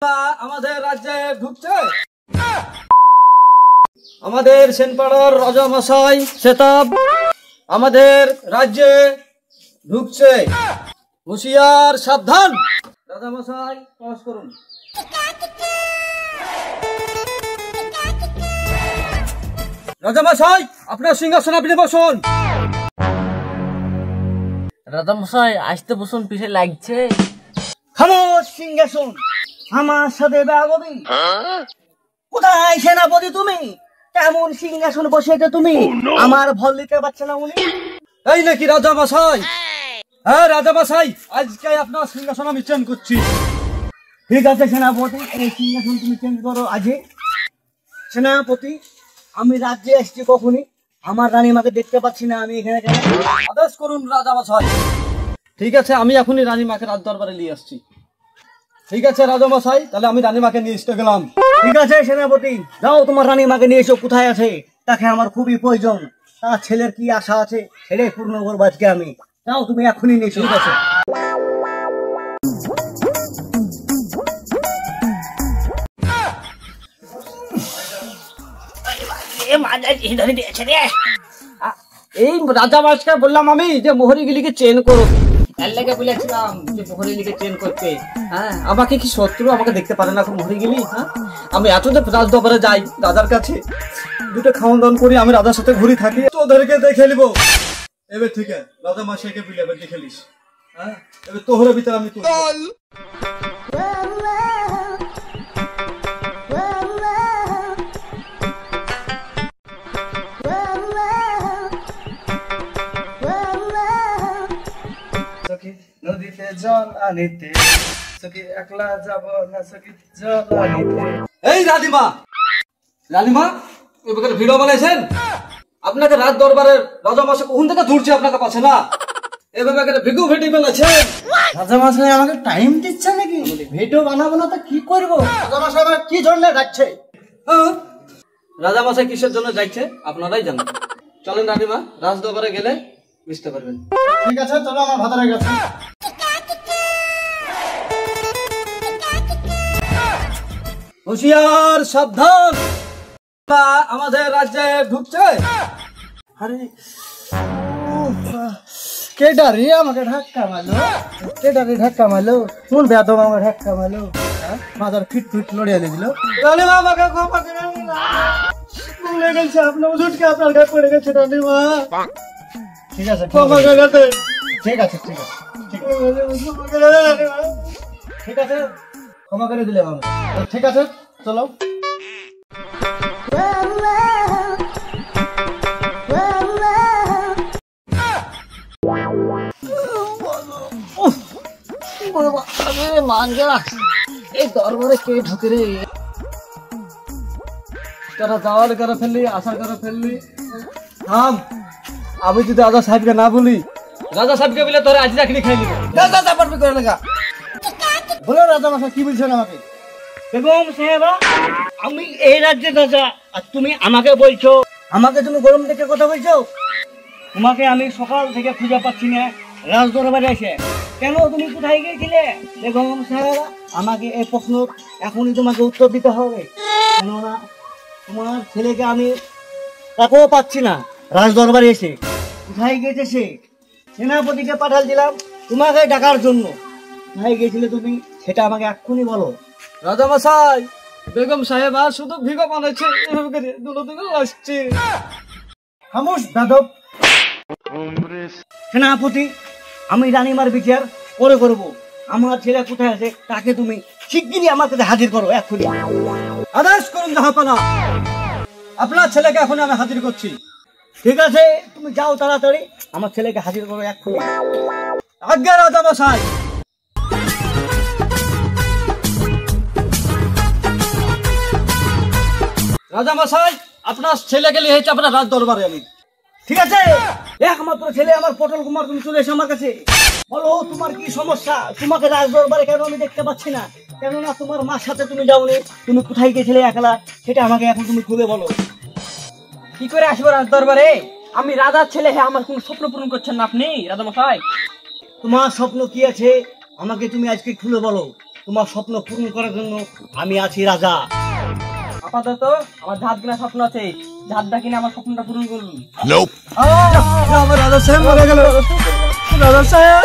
আমাদের রাজ্যে ঢুকছে আমাদের সেনপাড়ার রাজামশাই সেতাব আমাদের রাজ্যে ঢুকছে। হুঁশিয়ার সাবধান। রাজামশাই প্রবেশ করুন। রাজামশাই আপনার সিংহাসন আপনি বসুন। রাজামশাই আসতে বসুন, পিছে লাগছে। খামোশ সিংহাসন, আমার সাথে বেয়াদবি। কোথায় সেনাপতি তুমি? কেমন সিংহাসন বসেছে তুমি? আমার ভল দিতে পারছে না উনি। এই নাকি রাজামশাই? হ্যাঁ রাজামশাই, আজকে আপনার সিংহাসন আমি চেঞ্জ করছি। ঠিক আছে সেনাপতি, এই সিংহাসন তুমি চেঞ্জ করো আজই। সেনাপতি, আমি রাজ্যে এসেছি কখনই, আমার রানীমাকে দেখতে পাচ্ছি না, আমি এখানে কেন? আদেশ করুন রাজামশাই। ঠিক আছে, আমি এখনই রানীমাকে রাজ দরবারে নিয়ে আসছি। ঠিক আছে রাজামশাই, তাহলে আমি রানীমাকে নিয়ে এসে গেলাম। ঠিক আছে সেনাপতি, যাও তোমার রানীমাকে নিয়ে এসো। কোথায় আছে? তাকে আমার খুবই প্রয়োজন। তার ছেলের কি আশা আছে সেটাই পূর্ণ করবো আজকে আমি। যাও তুমি এখনই নিয়ে এসো। ঠিক আছে। এই রাজামশাইকে বললাম আমি যে মোহরিগুলিকে চেন করো, এর লেগে বলেছিলাম যে মোহরিগুলিকে চেন করতে। হ্যাঁ, আমাকে কি শত্রু আমাকে দেখতে পারে না মোহরিগুলি? হ্যাঁ, আমি এত যে রাজদরবারে যাই রাজার কাছে, দুটো খাওয়ান দাওয়ান করি, আমি রাজার সাথে ঘুরি থাকি, তোদেরকে দেখে নিব। এবার ঠিক আছে, রাজামশাইকে বলে এবার দেখে নিস। হ্যাঁ, এবার তোহরের ভিতরে আমি তুলব। নদীতে জল আনিতে সখী একলা যাব না, সখী জল আনিতে। এই রানীমা, রানীমা এবার ভিডিও বানাইছেন? আপনাকে রাজ দরবারের রাজামশাই কোন থেকে ধরছে আপনাকে পাচ্ছে না, এভাবে ভিডিও ভিডিও বানাচ্ছেন? রাজামশাই আমাকে টাইম দিচ্ছে নাকি? ভিডিও বানাবো না তো কি করবো? রাজামশাই আমার কি জন্য ডাকছে? হ্যাঁ, রাজামশাই কিসের জন্য যাচ্ছে আপনারাই জানেন। চলেন রানীমা, রাজ দরবারে গেলে বুঝতে পারবেন। ঠিক আছে চলো, আমার ভাত হয়ে গেছে। হুঁশিয়ার সাবধান। আমাদের রাজ্যে ঢুকছে। আরে কেডা রে আমাকে ধাক্কা মারলো? কেডা রে ধাক্কা মারলো? কোন বেদম আমাকে ধাক্কা মারলো? মাথার ফিট ফিট লড়িয়ে দিল। রানীমা আমাকে ক্ষমা করে দিন। ভুলে গেছে, আপনার ঝুটকে আপনার গায়ে পড়ে গেছে রানীমা। ঠিক আছে ক্ষমা করে দেন। ঠিক আছে ঠিক আছে ঠিক আছে, ক্ষমা করে দিলে আমাকে। ঠিক আছে চলো। এই দরবারে কে ঢুকে রে? তারা যাওয়ার করে ফেললি, আসার করে ফেললি। থাম, আমি যদি রাজা সাহেবকে না বলি, রাজা সাহেবকে বলে তোরা আজ চাকরি খাই নিব। বলো রাজামশাই কি বলছেন আমাকে? বেগম সাহেবা, আমি এই রাজ্যের রাজা, আর তুমি আমাকে বলছো? আমাকে তুমি গরম দেখে কথা বলছো? তোমাকে আমি সকাল থেকে খুঁজে পাচ্ছি না রাজ দরবারে এসে। কেন, তুমি কোথায় গিয়েছিলে? বেগম সাহেবা, আমাকে এই প্রশ্ন এখনই তোমাকে উত্তর দিতে হবে। কেননা তোমার ছেলেকে আমি তাকেও পাচ্ছি না রাজ দরবারে এসে। কোথায় গিয়েছে সে? সেনাপতিকে পাঠালছিলাম তোমাকে ডাকার জন্য। কোথায় গিয়েছিলে তুমি সেটা আমাকে এক্ষুনি বলো। রাজামশাই, বেগম সাহেব আর শুধু ভিগো বানাচ্ছে, এভাবে করে দুটো দুটো আসছে। খামোশ বেদব। সেনাপতি, আমি রানীমার বিচার পরে করব। আমার ছেলে কোথায় আছে তাকে তুমি শিগগিরই আমার কাছে হাজির করো এক্ষুনি। আদেশ করুন জাহাপানা, আপনার ছেলেকে এখন আমি হাজির করছি। ঠিক আছে, তুমি যাও তাড়াতাড়ি, আমার ছেলেকে হাজির করো এক্ষুনি। আজ্ঞা রাজামশাই। রাজামশাই, আপনার ছেলেকে নিয়ে হয়েছে আপনার রাজ দরবারে আমি। ঠিক আছে, একমাত্র ছেলে আমার পটল কুমার, তুমি চলে এসো আমার কাছে। বলো তোমার কি সমস্যা? তোমাকে রাজ দরবারে কেন আমি দেখতে পাচ্ছি না? কেননা তোমার মার সাথে তুমি যাওনি, তুমি কোথায় গেছিলে একলা সেটা আমাকে এখন তুমি খুলে বলো। কি করে আসবো রাজ দরবারে? আমি রাজার ছেলে, হ্যাঁ, আমার কোন স্বপ্ন পূরণ করছেন না আপনি রাজামশাই? তোমার স্বপ্ন কি আছে আমাকে তুমি আজকে খুলে বলো। তোমার স্বপ্ন পূরণ করার জন্য আমি আছি রাজা। আপাতত আমার ঝাঁট কিনা স্বপ্ন আছে, ঝাঁটটা কিনে আমার স্বপ্নটা পূরণ করুন। Nope. আমার রাজা সাহেব মরে গেল, রাজা সাহেব।